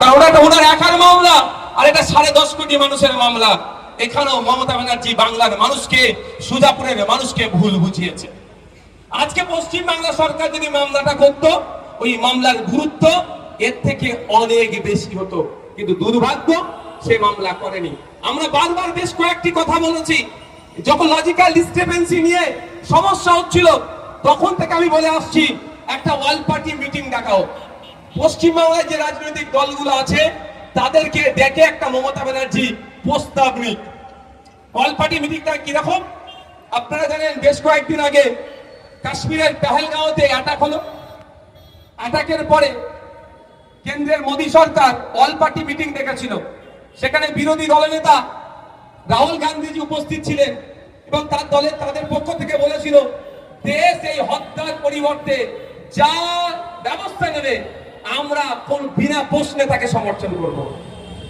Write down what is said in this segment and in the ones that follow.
কারণ ওটা ওনার একার মামলা, আর এটা 10.5 কোটি মানুষের মামলা। এখানেও মমতা ব্যানার্জি বাংলার মানুষকে, সুজাপুরের মানুষকে ভুল বুঝিয়েছে। আজকে পশ্চিম বাংলা সরকার যদি মামলাটা করতো, ওই মামলার গুরুত্ব এর থেকে অনেক বেশি হতো, কিন্তু দুর্ভাগ্য সে মামলা করেনি। আমরা বারবার বেশ কয়েকটি কথা বলেছি, যখন লজিক্যাল ডিসক্রিপেন্সি নিয়ে সমস্যা হচ্ছিল তখন থেকে আমি বলে আসছি একটা অল পার্টি মিটিং ডাকাও। পশ্চিমবাংলায় যে রাজনৈতিক দলগুলো আছে তাদেরকে ডেকে একটা মমতা ব্যানার্জি প্রস্তাব নিক। অল পার্টি মিটিংটা কিরকম আপনারা জানেন, বেশ কয়েকদিন আগে কাশ্মীরের পেহেলগাঁওতে অ্যাটাক হলো। অ্যাটাকের পরে কেন্দ্রের মোদী সরকার অল পার্টি মিটিং ডেকেছিল। সেখানে বিরোধী দলনেতা রাহুল গান্ধীজি উপস্থিত ছিলেন এবং তার দলের তাদের পক্ষ থেকে বলেছিল দেশ এই হত্যার পরিবর্তে যা ব্যবস্থা নেবে আমরা কোন বিনা প্রশ্নে তাকে সমর্থন করব।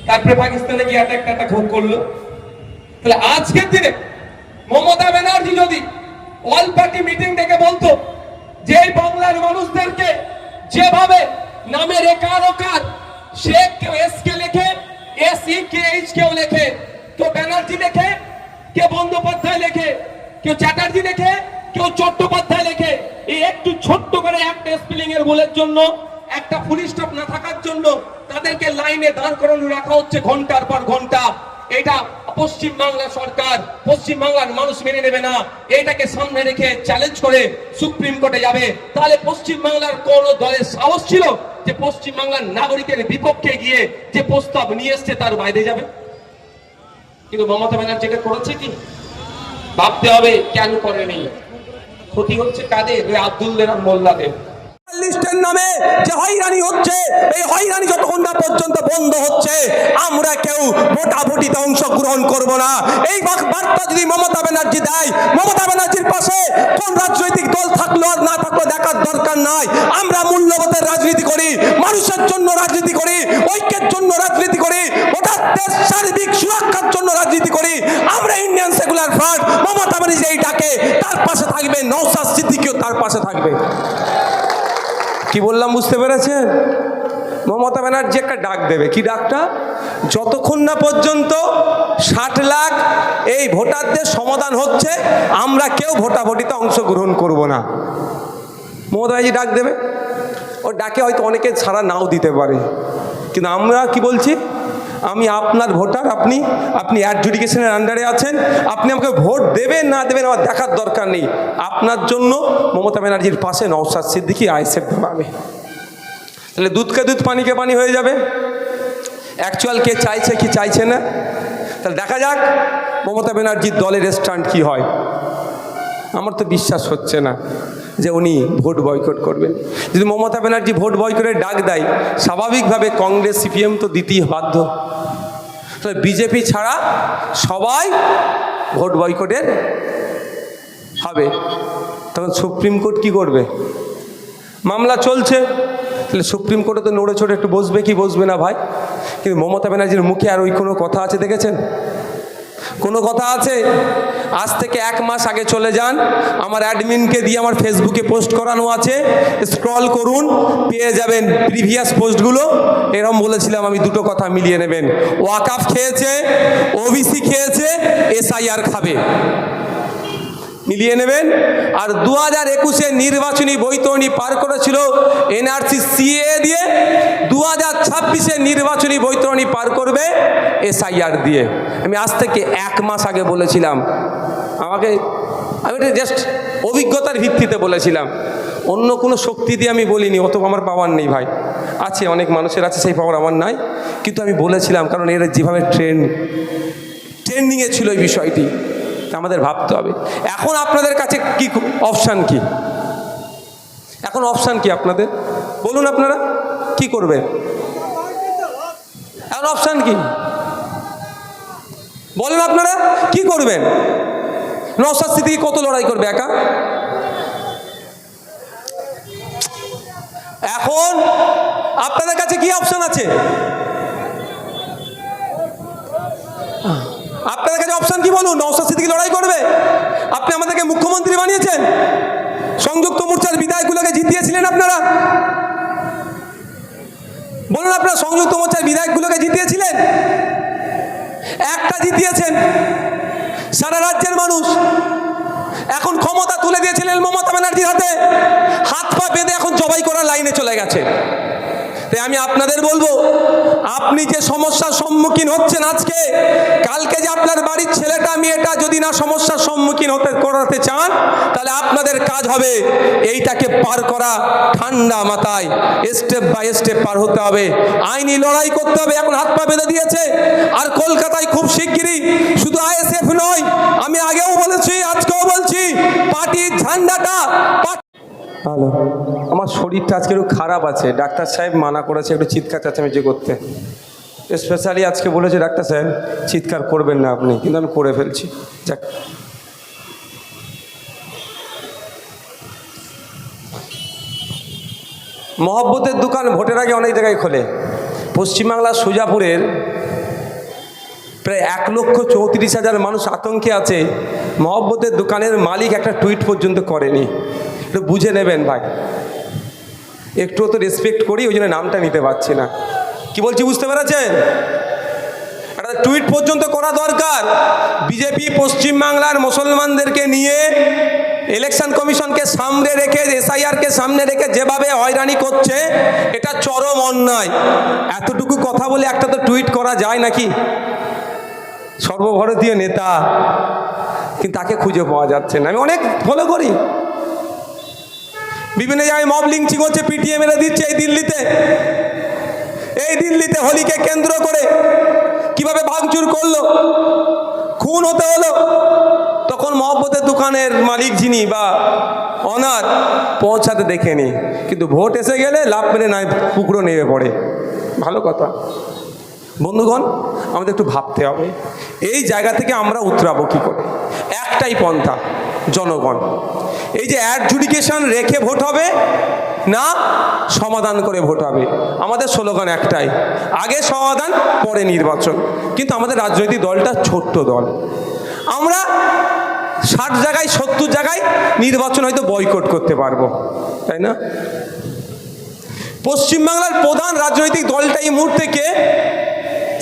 তারপরে পাকিস্তানে গিয়ে অ্যাটাক করলো। তাহলে আজকের দিনে মমতা ব্যানার্জি যদি অল পার্টি মিটিং ডেকে বলতো যে বাংলার মানুষদেরকে যেভাবে নামের একার ওকার শেখ কেউ এস কে লেখে, SEKH কেউ লেখে, কেউ ব্যানার্জি লেখে, কেউ বন্দ্যোপাধ্যায় লেখে, কেউ চ্যাটার্জি লেখে, কেউ চট্টোপাধ্যায় লেখে, এই একটু ছোট্ট করে একটা স্পেলিং এর ভুলের জন্য, একটা ফুল স্টপ না থাকার জন্য তাদেরকে লাইনে দাঁড় করানো রাখা হচ্ছে ঘন্টার পর ঘন্টা। এটা পশ্চিম বাংলা সরকার, পশ্চিম বাংলার মানুষ মেনে নেবে না। এটাকে সামনে রেখে চ্যালেঞ্জ করে সুপ্রিম কোর্টে যাবে। তাহলে পশ্চিম বাংলার কোন দলের সাহস ছিল যে পশ্চিম বাংলার নাগরিকের বিপক্ষে গিয়ে যে প্রস্তাব নিয়ে এসছে তার বাইরে যাবে? কিন্তু মমতা ব্যানার্জি এটা করেছে কি? ভাবতে হবে কেন করেনি। ক্ষতি হচ্ছে কাদের? ওই আব্দুল্লাহ আর মোল্লাদের। লিস্টের নামে যে হয়রানি হচ্ছে, এই হয়রানি যতক্ষণ না পর্যন্ত বন্ধ হচ্ছে আমরা কেউ ভোটাভুটিতে অংশগ্রহণ করব না। এই বার্তা যদি মমতা ব্যানার্জি দেয়, মমতা ব্যানার্জির পাশে কোন রাজনৈতিক দল থাকলো আর না থাকলো দেখার দরকার নাই। আমরা মূল্যবোধের রাজনীতি করি, মানুষের জন্য রাজনীতি করি, ঐক্যের জন্য রাজনীতি করি, ভোটারদের সার্বিক সুরক্ষার জন্য রাজনীতি করি। আমরা Indian secular front, Mamata Banerjee এই ডাকে তার পাশে থাকবে, নওশাদ সিদ্দিকীও তার পাশে থাকবে। কি বললাম বুঝতে পেরেছেন? মমতা ব্যানার্জি একটা ডাক দেবে। কি ডাকটা? যতক্ষণ না পর্যন্ত 60 লাখ এই ভোটারদের সমাধান হচ্ছে আমরা কেউ ভোটাভুটিতে অংশগ্রহণ করব না। মমতা ব্যানার্জি ডাক দেবে। ও ডাকে হয়তো অনেকে ছাড়া নাও দিতে পারে, কিন্তু আমরা কি বলছি? আমি আপনার ভোটার, আপনি অ্যাডজুডিকেশনের আন্ডারে আছেন, আপনি আমাকে ভোট দেবেন না দেবেন আমার দেখার দরকার নেই। আপনার জন্য মমতা ব্যানার্জির পাশে নওশাদ সিদ্দিকী আইএসএফ দাঁড়াবে। তাহলে দুধকে দুধ পানিকে পানি হয়ে যাবে। অ্যাকচুয়াল কে চাইছে কি চাইছে না, তাহলে দেখা যাক মমতা ব্যানার্জির দলের স্ট্যান্ড কি হয়। আমার তো বিশ্বাস হচ্ছে না যে উনি ভোট বয়কট করবেন। যদি মমতা ব্যানার্জি ভোট বয়কটের ডাক দেয়, স্বাভাবিকভাবে কংগ্রেস সিপিএম তো দিতেই বাধ্য। তাহলে বিজেপি ছাড়া সবাই ভোট বয়কটের হবে। তখন সুপ্রিম কোর্ট কি করবে? মামলা চলছে, তাহলে সুপ্রিম কোর্টে তো নড়ে চড়ে একটু বসবে কি বসবে না ভাই? কিন্তু মমতা ব্যানার্জির মুখে আর ওই কোনো কথা আছে দেখেছেন? কোনো কথা আছে? আজ থেকে 1 মাস আগে চলে যান, আমার অ্যাডমিনকে দিয়ে আমার ফেসবুকে পোস্ট করানো আছে, স্ক্রল করুন, পেয়ে যাবেন প্রিভিয়াস পোস্টগুলো। এরকম বলেছিলাম আমি, দুটো কথা মিলিয়ে নেবেন। ওয়াকাফ খেয়েছে, ওবিসি খেয়েছে, SIR খাবে, মিলিয়ে নেবেন। আর 2021-এ নির্বাচনী বৈতরণী পার করেছিল NRC CAA দিয়ে, 2026-এ নির্বাচনী বৈতরণী পার করবে SIR দিয়ে। আমি আজ থেকে 1 মাস আগে বলেছিলাম। আমি এটা জাস্ট অভিজ্ঞতার ভিত্তিতে বলেছিলাম, অন্য কোনো শক্তি দিয়ে আমি বলিনি। অত আমার পাওয়ার নেই ভাই, আছে অনেক মানুষের আছে, সেই পাওয়ার আমার নাই। কিন্তু আমি বলেছিলাম, কারণ এরা যেভাবে ট্রেন্ডিংয়ে ছিল এই বিষয়টি, আমাদের ভাবতে হবে। এখন আপনাদের কাছে কি অপশান? কি এখন অপশান কি আপনাদের? বলুন আপনারা কি করবেন? এখন অপশান কি বলেন? আপনারা কি করবেন? নওশাদ সিদ্দিকী কত লড়াই করবে একা? এখন আপনাদের কাছে কি অপশান আছে? আপনাদের কাছে অপশন কি বলুন? নওশাদ সিদ্দিকী লড়াই করবে? আপনি আমাদেরকে মুখ্যমন্ত্রী বানিয়েছেন, সংযুক্ত মোর্চার বিধায়কগুলোকে জিতিয়েছিলেন আপনারা, বলুন, আপনারা সংযুক্ত মোর্চার বিধায়কগুলোকে জিতিয়েছিলেন? একটা জিতিয়েছেন। সারা রাজ্যের মানুষ এখন ক্ষমতা তুলে দিয়েছিলেন মমতা ব্যানার্জির হাতে, হাত পা বেঁধে এখন জবাই করার লাইনে চলে গেছে। তাই আমি আপনাদের বলবো, আপনি যে সমস্যার সম্মুখীন হচ্ছেন আজকে, কালকে যে আপনার বাড়ির ছেলেটা মেয়েটা যদি না সমস্যার সম্মুখীন করাতে চান, তাহলে আপনাদের কাজ হবে এইটাকে পার করা ঠান্ডা মাথায়, স্টেপ বাই স্টেপ পার হতে হবে, আইনি লড়াই করতে হবে। এখন হাত পা বেঁধে দিয়েছে। আর কলকাতায় খুব শিগগিরই শুধু আইএসএফ নয়, আমি আগেও বলেছি আজকেও বলছি, পার্টির ঝান্ডাটা। হ্যালো, আমার শরীরটা আজকে একটু খারাপ আছে, ডাক্তার সাহেব মানা করেছে একটু চিৎকার চেঁচামেচি করতে। স্পেশালি আজকে বলেছে ডাক্তার সাহেব চিৎকার করবেন না আপনি, কিন্তু আমি করে ফেলছি। যাক, মহব্বতের দোকান ভোটের আগে অনেক জায়গায় খোলে। পশ্চিমবাংলার সুজাপুরের প্রায় 1,34,000 মানুষ আতঙ্কে আছে। মহব্বতের দোকানের মালিক একটা টুইট পর্যন্ত করেনি। একটু বুঝে নেবেন ভাই, একটু তো রেসপেক্ট করি, ওই জন্য নামটা নিতে পারছি না। কি বলছি বুঝতে পেরেছেন? একটা টুইট পর্যন্ত করা দরকার। বিজেপি পশ্চিমবাংলার মুসলমানদেরকে নিয়ে ইলেকশন কমিশনকে সামনে রেখে, এসআইআরকে সামনে রেখে যেভাবে হয়রানি করছে, এটা চরম অন্যায়। এতটুকু কথা বলে একটা তো টুইট করা যায় নাকি? সর্বভারতীয় নেতা, কিন্তু তাকে খুঁজে পাওয়া যাচ্ছে না। আমি অনেক ফলো করি, বিভিন্ন জায়গায় মব লিঞ্চিং হচ্ছে, পিটিএ মেরে দিচ্ছে। এই দিল্লিতে হোলিকে কেন্দ্র করে কিভাবে ভাঙচুর করলো, খুন হতে হলো, তখন মহব্বতের দোকানের মালিক যিনি বা অনার পৌঁছাতে দেখেনি, কিন্তু ভোট এসে গেলে লাভ মেরে নাই পুকুরো নেমে পড়ে। ভালো কথা। বন্ধুগণ, আমাদের একটু ভাবতে হবে এই জায়গা থেকে আমরা উতরাবো কী করে। একটাই পন্থা, জনগণ। এই যে অ্যাডজুডিকেশন রেখে ভোট হবে না, সমাধান করে ভোট হবে। আমাদের স্লোগান একটাই, আগে সমাধান পরে নির্বাচন। কিন্তু আমাদের রাজনৈতিক দলটা ছোট্ট দল, আমরা 60 জায়গায় 70 জায়গায় নির্বাচন হয়তো বয়কট করতে পারবো, তাই না? পশ্চিমবাংলার প্রধান রাজনৈতিক দলটা এই মুহূর্তে কে?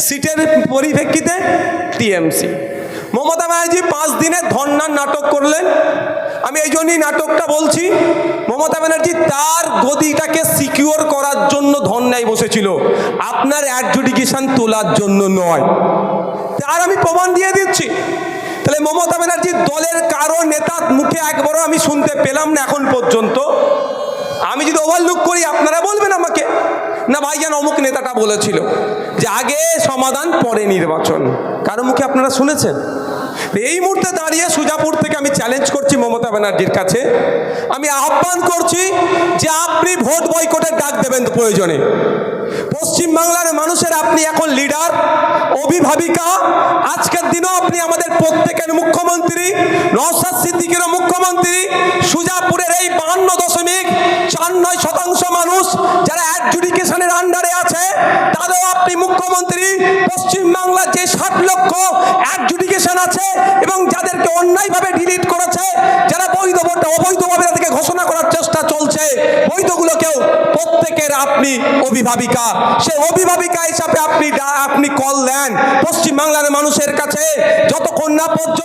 সিটের পরিপ্রেক্ষিতে টিএমসি। মমতা ব্যানার্জি 5 দিনের ধর্নার নাটক করলেন। আমি এই জন্যই নাটকটা বলছি, মমতা ব্যানার্জি তার গদিটাকে সিকিউর করার জন্য ধর্নায় বসেছিল, আপনার অ্যাডজুডিকেশন তোলার জন্য নয়। তার আমি প্রমাণ দিয়ে দিচ্ছি। তাহলে মমতা ব্যানার্জির দলের কারো নেতার মুখে একবারও আমি শুনতে পেলাম না এখন পর্যন্ত। আমি যদি ওভারলুক করি আপনারা বলবেন আমাকে, না ভাইজান অমুক নেতাটা বলেছিল যে আগে সমাধান পরে নির্বাচন। কারো মুখে আপনারা শুনেছেন? এই মুহূর্তে দাঁড়িয়ে সুজাপুর থেকে আমি চ্যালেঞ্জ করছি মমতা ব্যানার্জির কাছে, আমি আহ্বান করছি যে আপনি ভোট বয়কটের ডাক দেবেন প্রয়োজনে। পশ্চিমবাংলার মানুষের আপনি এখন লিডার, অভিভাবিকা। আজকের দিনও আপনি আমাদের প্রত্যেকের মুখ্যমন্ত্রী, নওশাদ সিদ্দিকীরও মুখ্যমন্ত্রী। সুজাপুরের এই 52.49% মানুষ যারা অ্যাডজুডিকেশনের আন্ডারে আছে, তাদেরও আপনি মুখ্যমন্ত্রী। পশ্চিমবাংলার যে 60 লক্ষ অ্যাডজুডিকেশন আছে এবং যাদেরকে অন্যায়ভাবে ডিলিট করেছে, যারা বৈধ ভোটে অবৈধভাবে তাদেরকে ঘোষণা করার চেষ্টা চলছে, বৈধগুলোকেও প্রত্যেকের আপনি অভিভাবিকা। সেই অভিভাবিকা হিসাবে আপনি কল দেন পশ্চিমবাংলার মানুষের কাছে, যতক্ষণ না পর্যন্ত